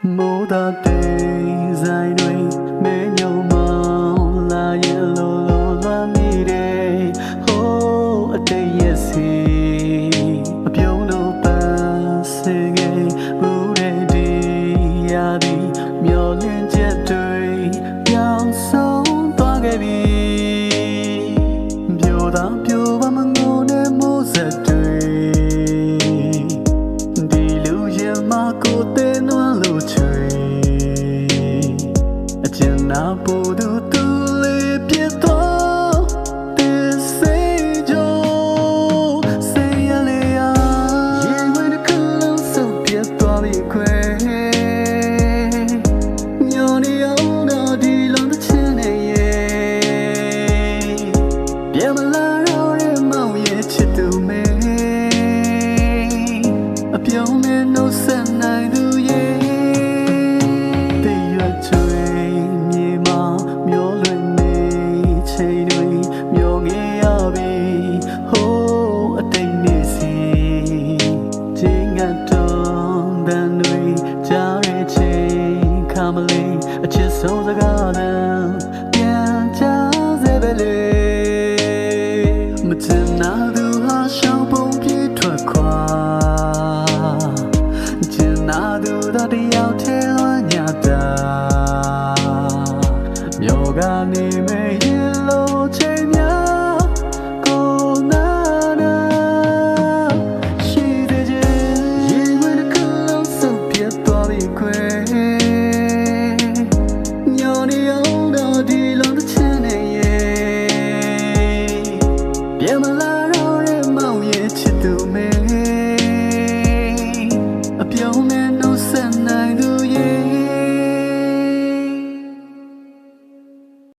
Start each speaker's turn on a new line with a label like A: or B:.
A: မိုးသားတဲ့ဇိုင်းတွေမဲညုံမောင်းလာရဲ့လိုလိုလွမ်းမိတယ်ဟိုးအတိတ်ရဲ့စီအပြုံးတို့ပန်းစင်ငယ်ဘူးတဲ့ဒီရာဒီမျောလင်းချက်တွေပြောင်းဆုံးသွားခဲ့ပြီပြိုသာပြိုပါမငိုနဲ့မိုးဆက်တွေဒီလူရဲ့မကိုတဲ့နွမ်းလို့ချွေအကျဉ်းနာပူသူသူလေးပြတ်သွားတဲ့စေကြောစေရလေယာရေဝင်ကလုံးစုပ်ပြတ်သွားပြီခွဲညောင်နေအောင်တော့ဒီလုံးတစ်ချင်းနဲ့ရဲ့ပြန်မလာတော့တဲ့မောင်ရဲ့ချစ်သူမဲအပြုံးနဲ့နှုတ်ဆက်နိုင်သူရဲ့တည်ရွယ်ချွေမြေမှာမျောလွင်နေချိန်တွေမျောငယ်ရပြီဟိုးအတိတ်နေစီချင်းငတ်တော်တန်တွေကြားရချိန်ခါမလေးအချစ်ဆုံးစကားနဲ့ပြန်ချစေပဲလေမချင်နာသူဟာရှောင်းပုံပြေးထွက်ခွာကျင်နာသူတယောက်တည်း